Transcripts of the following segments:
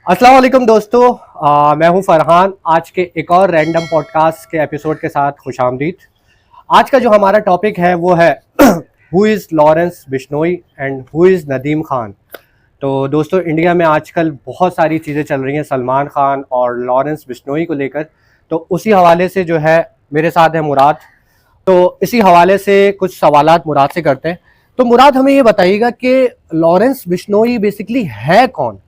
अस्सलाम वालेकुम दोस्तों। मैं हूं फरहान। आज के एक और रैंडम पॉडकास्ट के एपिसोड के साथ खुशामदीद। आज का जो हमारा टॉपिक है वो है who is Lawrence Bishnoi and who is Nadeem Khan. तो दोस्तों, इंडिया में आजकल बहुत सारी चीज़ें चल रही हैं सलमान खान और लॉरेंस बिश्नोई को लेकर। तो उसी हवाले से जो है मेरे साथ है मुराद। तो इसी हवाले से कुछ सवालात मुराद से करते हैं। तो मुराद, हमें ये बताइएगा कि लॉरेंस बिश्नोई बेसिकली है कौन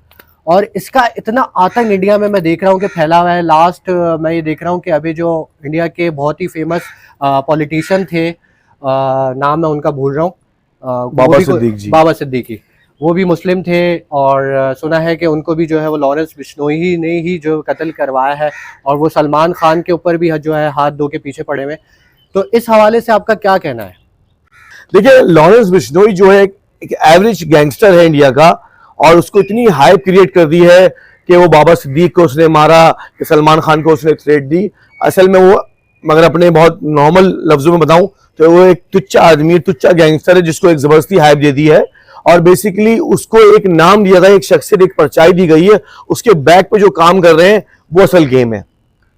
और इसका इतना आतंक इंडिया में मैं देख रहा हूँ कि फैला हुआ है। लास्ट मैं ये देख रहा हूँ कि अभी जो इंडिया के बहुत ही फेमस पॉलिटिशियन थे, नाम मैं उनका भूल रहा हूँ, बाबा सिद्दीकी, वो भी मुस्लिम थे और सुना है कि उनको भी जो है वो लॉरेंस बिश्नोई ने ही जो कत्ल करवाया है और वो सलमान खान के ऊपर भी जो है हाथ धो के पीछे पड़े हुए। तो इस हवाले से आपका क्या कहना है? देखिए, लॉरेंस बिश्नोई जो है एक एवरेज गैंगस्टर है इंडिया का, और उसको इतनी हाइप क्रिएट कर दी है कि वो बाबा सिद्दीक को उसने मारा, कि सलमान खान को उसने थ्रेट दी। असल में वो, मगर अपने बहुत नॉर्मल लफ्जों में बताऊं तो वो एक तुच्चा आदमी, तुच्चा गैंगस्टर है जिसको एक जबरदस्ती हाइप दे दी है। और बेसिकली उसको एक नाम दिया गया, एक शख्सियत, एक परछाई दी गई है। उसके बैक पे जो काम कर रहे हैं वो असल गेम है,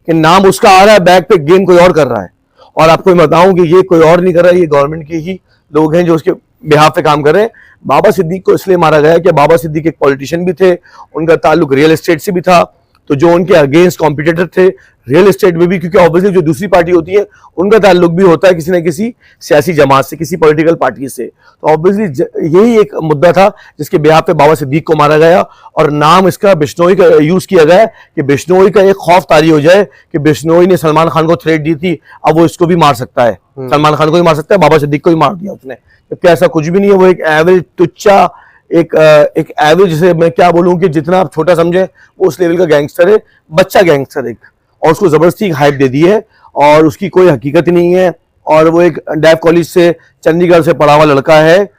कि नाम उसका आ रहा है, बैक पे गेम कोई और कर रहा है। और आपको मैं बताऊं कि ये कोई और नहीं कर रहा है, ये गवर्नमेंट के ही लोग हैं जो उसके बिहाफ पे काम कर रहे हैं। बाबा सिद्दीक को इसलिए मारा गया कि बाबा सिद्दीक एक पॉलिटिशियन भी थे, उनका ताल्लुक रियल एस्टेट से भी था। तो जो उनके अगेंस्ट कॉम्पिटिटर थे रियल एस्टेट में भी, क्योंकि ऑब्वियसली जो दूसरी पार्टी होती है उनका ताल्लुक भी होता है किसी न किसी सियासी जमात से, किसी पॉलिटिकल पार्टी से। तो ऑब्वियसली यही एक मुद्दा था जिसके बिहाफ पे बाबा सिद्दीक को मारा गया। और नाम इसका बिश्नोई का यूज किया गया कि बिश्नोई का एक खौफ तारी हो जाए कि बिश्नोई ने सलमान खान को थ्रेट दी थी, अब वो इसको भी मार सकता है, सलमान खान को भी मार सकता है, बाबा सिद्दीक को भी मार दिया उसने। जबकि ऐसा कुछ भी नहीं है। वो एक एवरेज तुच्चा, एक एवरेज, जिसे मैं क्या बोलूं कि जितना आप छोटा समझे वो उस लेवल का गैंगस्टर है, बच्चा गैंगस्टर एक। और उसको जबरदस्ती हाइप दे दी है और उसकी कोई हकीकत नहीं है। और वो एक डैफ कॉलेज से, चंडीगढ़ से पढ़ा हुआ लड़का है,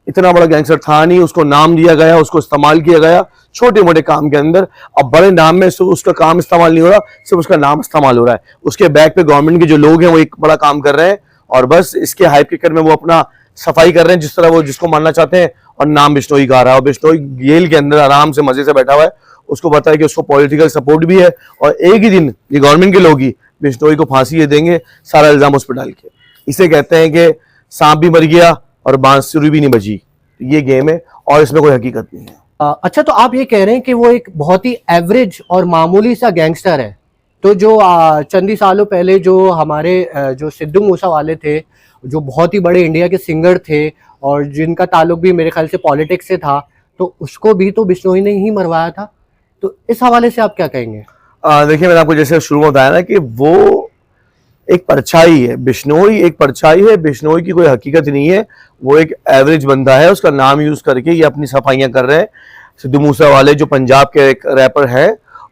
इतना बड़ा गैंगस्टर था नहीं। उसको नाम दिया गया, उसको इस्तेमाल किया गया छोटे मोटे काम के अंदर। अब बड़े नाम में उसका काम इस्तेमाल नहीं हो रहा, सिर्फ उसका नाम इस्तेमाल हो रहा है। उसके बैक पे गवर्नमेंट के जो लोग हैं वो एक बड़ा काम कर रहे हैं और बस इसके हाइप के चक्कर में वो अपना सफाई कर रहे हैं जिस तरह वो जिसको मानना चाहते हैं। और नाम बिश्नोई गा रहा है और बिश्नोई जेल के अंदर आराम से मजे से बैठा हुआ है। उसको पता है कि उसको पॉलिटिकल सपोर्ट भी है और एक ही दिन ये गवर्नमेंट के लोग ही बिश्नोई को फांसी दे देंगे, सारा इल्जाम उस पर डाल के। इसे कहते हैं कि सांप भी मर गया और बांसुरी भी नहीं बजी। ये गेम है और इसमें कोई हकीकत नहीं है। अच्छा, तो आप ये कह रहे हैं कि वो एक बहुत ही एवरेज और मामूली सा गैंगस्टर है। तो जो चंद ही सालों पहले जो हमारे जो सिद्धू मूसा वाले थे, जो बहुत ही बड़े इंडिया के सिंगर थे और जिनका ताल्लुक भी मेरे ख्याल से पॉलिटिक्स से था, तो उसको भी तो बिश्नोई ने ही मरवाया था। तो इस हवाले से आप क्या कहेंगे? देखिए, मैंने आपको जैसे शुरू में बताया ना कि वो एक परछाई है, बिश्नोई एक परछाई है। बिश्नोई की कोई हकीकत नहीं है, वो एक एवरेज बंदा है। उसका नाम यूज करके ये अपनी सफाइयां कर रहे हैं। सिद्धू मूसा वाले जो पंजाब के एक रैपर है,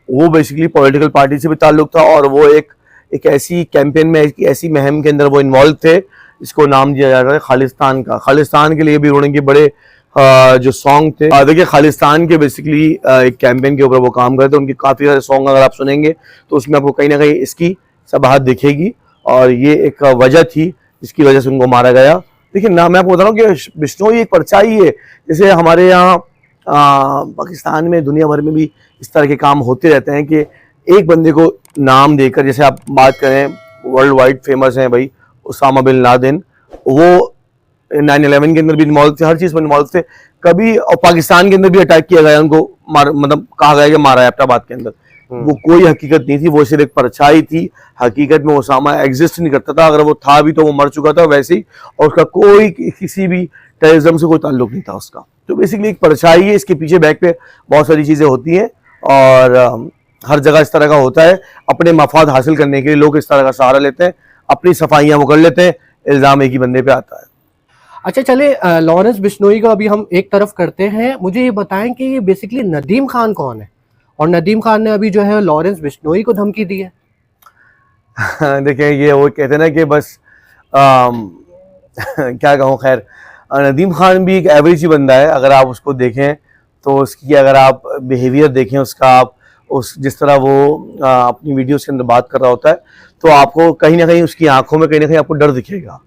वो बेसिकली पॉलिटिकल पार्टी से भी ताल्लुक था और वो एक ऐसी कैंपेन में, एक ऐसी मुहिम के अंदर वो इन्वॉल्व थे जिसको नाम दिया जा रहा है खालिस्तान का। खालिस्तान के लिए भी उन्होंने बड़े जो सॉन्ग थे, देखिए खालिस्तान के बेसिकली एक कैंपेन के ऊपर वो काम करते थे। उनके काफी सारे सॉन्ग अगर आप सुनेंगे तो उसमें आपको कहीं ना कहीं इसकी सबाहत दिखेगी और ये एक वजह थी जिसकी वजह से उनको मारा गया। देखिए ना, मैं आपको बता रहा हूँ कि बिश्नोई एक परछाई है। जैसे हमारे यहाँ पाकिस्तान में, दुनिया भर में भी इस तरह के काम होते रहते हैं कि एक बंदे को नाम देकर, जैसे आप बात करें वर्ल्ड वाइड फेमस हैं भाई उसामा बिन लादेन, वो 9/11 के अंदर भी इन्वॉल्व थे, हर चीज में इन्वॉल्व थे कभी। और पाकिस्तान के अंदर भी अटैक किया गया, उनको मतलब कहा गया कि मारा है एबटाबाद के अंदर। वो कोई हकीकत नहीं थी, वो सिर्फ एक परछाई थी। हकीकत में उसामा एग्जिस्ट नहीं करता था, अगर वो था भी तो वो मर चुका था वैसे ही, और उसका कोई किसी भी टेररिज्म से कोई ताल्लुक नहीं था उसका। तो बेसिकली एक परछाई है। इसके पीछे बैक पे बहुत सारी चीजें होती हैं और हर जगह इस तरह का होता है। अपने मफाद हासिल करने के लिए लोग इस तरह का सहारा लेते हैं, अपनी सफाइयां वो कर लेते हैं, इल्जाम एक ही बंदे पे आता है। अच्छा, चले लॉरेंस बिश्नोई को अभी हम एक तरफ करते हैं। मुझे ये बताएं कि ये बेसिकली नदीम खान कौन है और नदीम खान ने अभी जो है लॉरेंस बिश्नोई को धमकी दी है। देखिए, ये वो कहते हैं ना कि बस क्या कहूँ, खैर नदीम खान भी एक एवरेज ही बंदा है। अगर आप उसको देखें तो उसकी, अगर आप बिहेवियर देखें उसका, आप उस जिस तरह वो अपनी वीडियोस के अंदर बात कर रहा होता है, तो आपको कहीं ना कहीं उसकी आंखों में कहीं ना कहीं आपको डर दिखेगा।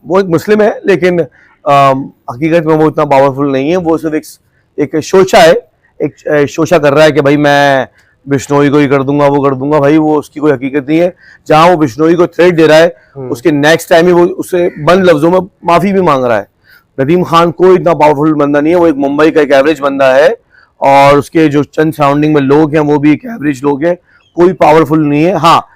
वो एक मुस्लिम है लेकिन हकीकत में वो इतना पावरफुल नहीं है। वो सिर्फ एक शोचा है, एक शोशा कर रहा है कि भाई मैं बिश्नोई को ही कर दूंगा, वो कर दूंगा, भाई वो उसकी कोई हकीकत नहीं है। जहां वो बिश्नोई को थ्रेट दे रहा है उसके नेक्स्ट टाइम ही वो उससे बंद लफ्जों में माफी भी मांग रहा है। नदीम खान कोई इतना पावरफुल बंदा नहीं है, वो एक मुंबई का एक एवरेज बंदा है और उसके जो चंद सराउंडिंग में लोग हैं वो भी एक एवरेज लोग हैं, कोई पावरफुल नहीं है। हाँ,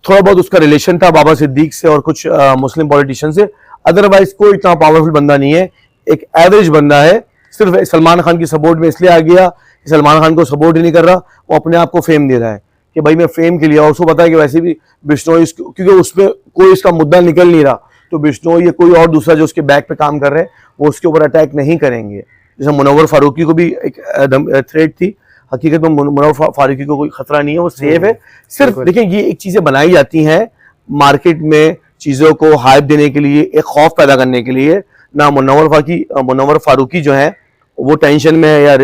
थोड़ा बहुत उसका रिलेशन था बाबा सिद्दीक से और कुछ मुस्लिम पॉलिटिशियन से, अदरवाइज कोई इतना पावरफुल बंदा नहीं है, एक एवरेज बंदा है। सिर्फ सलमान खान की सपोर्ट में इसलिए आ गया कि सलमान खान को सपोर्ट ही नहीं कर रहा, वो अपने आप को फेम दे रहा है कि भाई मैं फेम के लिए, और उसको पता है कि वैसे भी बिश्नोई, क्योंकि उसमें कोई इसका मुद्दा निकल नहीं रहा, तो बिश्नोई या कोई और दूसरा जो उसके बैक पे काम कर रहे हैं वो उसके ऊपर अटैक नहीं करेंगे। जैसे मुनव्वर फारूकी को भी एक थ्रेट थी, हकीकत में मुनव्वर फारूकी को कोई खतरा नहीं है, वो सेफ है। सिर्फ देखिए ये एक चीजें बनाई जाती हैं मार्केट में चीजों को हाइप देने के लिए, एक खौफ पैदा करने के लिए। ना मुनव्वर फारूकी जो है वो टेंशन में है या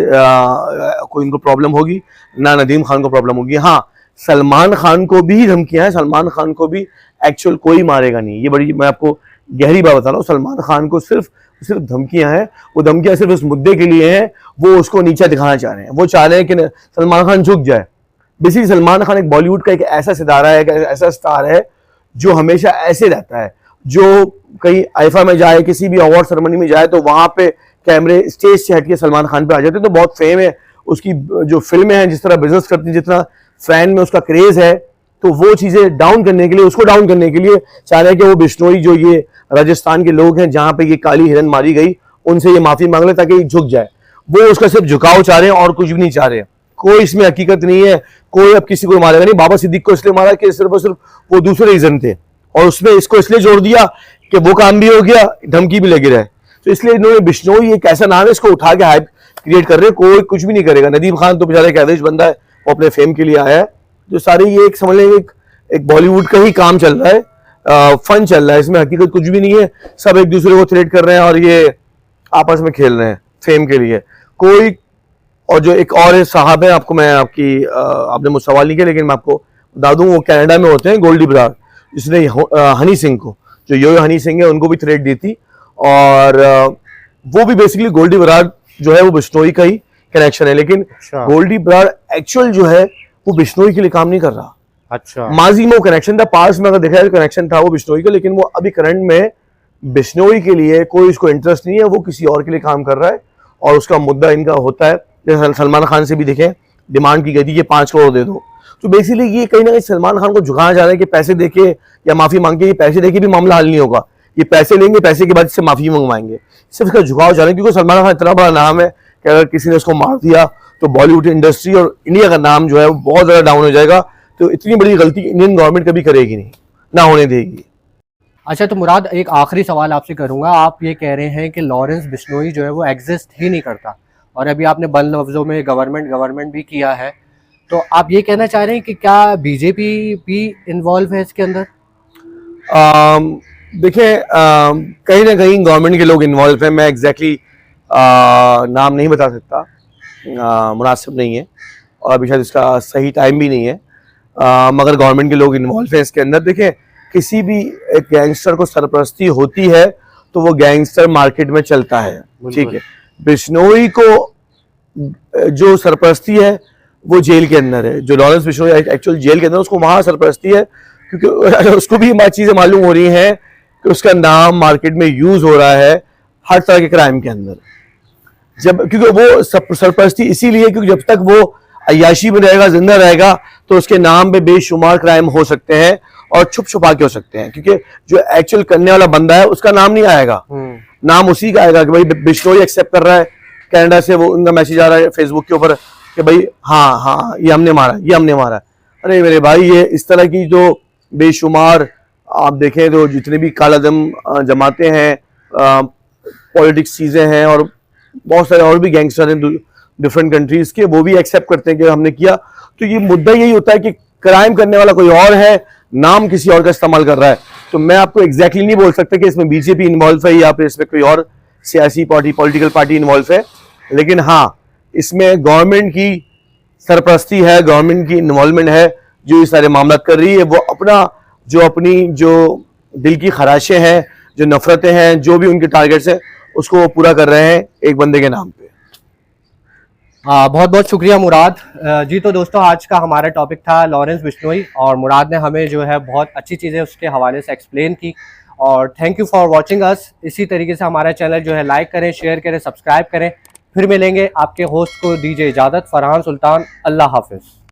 कोई उनको प्रॉब्लम होगी, ना नदीम खान को प्रॉब्लम होगी। हाँ, सलमान खान को भी धमकियां हैं, सलमान खान को भी एक्चुअल कोई मारेगा नहीं, ये बड़ी मैं आपको गहरी बात बता रहा हूँ। सलमान खान को सिर्फ धमकियां हैं, वो धमकियां सिर्फ उस मुद्दे के लिए हैं, वो उसको नीचा दिखाना चाह रहे हैं, वो चाह रहे हैं कि सलमान खान झुक जाए। बेसिकली सलमान खान एक बॉलीवुड का एक ऐसा सितारा है, एक ऐसा स्टार है जो हमेशा ऐसे रहता है, जो कहीं आईफा में जाए, किसी भी अवार्ड सेरेमनी में जाए तो वहां पे कैमरे स्टेज से हटके सलमान खान पे आ जाते हैं। तो बहुत फेम है उसकी, जो फिल्में हैं, जिस तरह बिजनेस करती है, जितना फैन में उसका क्रेज है, तो वो चीजें डाउन करने के लिए, उसको डाउन करने के लिए चाह रहे हैं कि वो बिश्नोई जो ये राजस्थान के लोग हैं जहां पे ये काली हिरन मारी गई, उनसे ये माफी मांग ले ताकि ये झुक जाए। वो उसका सिर्फ झुकाव चाह रहे हैं और कुछ भी नहीं चाह रहे हैं, कोई इसमें हकीकत नहीं है। कोई अब किसी को मारेगा नहीं। बाबा सिद्दीक को इसलिए मारा कि सिर्फ और सिर्फ वो दूसरे रीजन थे, और उसमें इसको इसलिए जोड़ दिया कि वो काम भी हो गया, धमकी भी लगी रहे। तो इसलिए इन्होंने बिश्नोई एक ऐसा नाम है, इसको उठा के हाइप क्रिएट कर रहे हैं, कोई कुछ भी नहीं करेगा। नदीम खान तो बेचारा एक एवरेज बंदा है, वो अपने फेम के लिए आया है। जो सारे ये एक समझ लेंगे एक बॉलीवुड का ही काम चल रहा है, फन चल रहा है, इसमें हकीकत कुछ भी नहीं है। सब एक दूसरे को थ्रेट कर रहे हैं और ये आपस में खेल रहे हैं फेम के लिए। कोई और जो एक और साहब है, आपको मैं आपने मुझसे सवाल नहीं किया लेकिन मैं आपको बता दूं, वो कनाडा में होते हैं, गोल्डी बरार, जिसने हनी सिंह को, जो यो हनी सिंह है, उनको भी थ्रेट दी थी। और वो भी बेसिकली गोल्डी बरार जो है वो बिश्नोई का ही कनेक्शन है, लेकिन गोल्डी बरार एक्चुअल जो है वो बिश्नोई के लिए काम नहीं कर रहा। अच्छा, माजी में वो कनेक्शन था, पास में अगर देखा जाए कनेक्शन था वो बिश्नोई का, लेकिन वो अभी करंट में बिश्नोई के लिए कोई उसको इंटरेस्ट नहीं है, वो किसी और के लिए काम कर रहा है। और उसका मुद्दा इनका होता है, जैसे सलमान खान से भी देखें, डिमांड की गई थी कि 5 करोड़ दे दो। तो बेसिकली ये कहीं ना कहीं सलमान खान को झुकाया जा रहा है कि पैसे देके या माफी मांग के, ये पैसे देके भी मामला हल नहीं होगा, ये पैसे लेंगे, पैसे के बाद इससे माफी मंगवाएंगे, सिर्फ इसका झुकाव जा रहा है। क्योंकि सलमान खान इतना बड़ा नाम है कि अगर किसी ने उसको मार दिया तो बॉलीवुड इंडस्ट्री और इंडिया का नाम जो है वो बहुत ज्यादा डाउन हो जाएगा। तो इतनी बड़ी गलती इंडियन गवर्नमेंट कभी करेगी नहीं, ना होने देगी। अच्छा, तो मुराद एक आखिरी सवाल आपसे करूंगा। आप ये कह रहे हैं कि लॉरेंस बिश्नोई जो है वो एग्जिस्ट ही नहीं करता, और अभी आपने बंद लफ्जों में गवर्नमेंट भी किया है, तो आप ये कहना चाह रहे हैं कि क्या बीजेपी भी इन्वॉल्व है इसके अंदर? देखिए, कहीं ना कहीं गवर्नमेंट के लोग इन्वॉल्व हैं। मैं एग्जैक्टली नाम नहीं बता सकता, मुनासिब नहीं है और अभी शायद इसका सही टाइम भी नहीं है, मगर गवर्नमेंट के लोग इन्वॉल्व हैं इसके अंदर। देखें, किसी भी एक गैंगस्टर को सरपरस्ती होती है तो वो गैंगस्टर मार्केट में चलता है, ठीक है। बिश्नोई को जो सरपरस्ती है वो जेल के अंदर है, जो लॉरेंस बिश्नोई एक्चुअल जेल के अंदर, उसको वहां सरपरस्ती है, क्योंकि उसको भी चीजें मालूम हो रही हैं कि उसका नाम मार्केट में यूज हो रहा है हर तरह के क्राइम के अंदर। क्योंकि वो सरपरस्ती इसीलिए क्योंकि जब तक वो अय्याशी में रहेगा, जिंदा रहेगा, तो उसके नाम पे बेशुमार क्राइम हो सकते हैं और छुप छुपा के हो सकते हैं, क्योंकि जो एक्चुअल करने वाला बंदा है उसका नाम नहीं आएगा, नाम उसी का आएगा कि भाई बिश्नोई एक्सेप्ट कर रहा है कनाडा से, वो उनका मैसेज आ रहा है फेसबुक के ऊपर कि भाई हाँ ये हमने मारा। अरे मेरे भाई, ये इस तरह की जो बेशुमार आप देखें तो जितने भी कालादम जमाते हैं, पॉलिटिक्स चीजें हैं, और बहुत सारे और भी गैंगस्टर हैं डिफरेंट कंट्रीज के, वो भी एक्सेप्ट करते हैं कि हमने किया। तो ये मुद्दा यही होता है कि क्राइम करने वाला कोई और है, नाम किसी और का इस्तेमाल कर रहा है। तो मैं आपको एग्जैक्टली नहीं बोल सकता कि इसमें बीजेपी इन्वॉल्व है या फिर इसमें कोई और सियासी पॉलिटिकल पार्टी इन्वॉल्व है, लेकिन हाँ, इसमें गवर्नमेंट की सरपरस्ती है, गवर्नमेंट की इन्वॉल्वमेंट है जो ये सारे मामला कर रही है। वो अपनी जो दिल की खराशें हैं, जो नफरतें हैं, जो भी उनके टारगेट्स हैं, उसको वो पूरा कर रहे हैं एक बंदे के नाम पे। बहुत बहुत शुक्रिया मुराद। जी तो दोस्तों, आज का हमारा टॉपिक था लॉरेंस बिश्नोई, और मुराद ने हमें जो है बहुत अच्छी चीज़ें उसके हवाले से एक्सप्लेन की। और thank you for watching us. इसी तरीके से हमारा चैनल जो है लाइक करें, शेयर करें, सब्सक्राइब करें। फिर मिलेंगे। आपके होस्ट को दीजिए इजाज़त। फरहान सुल्तान, अल्लाह हाफिज़।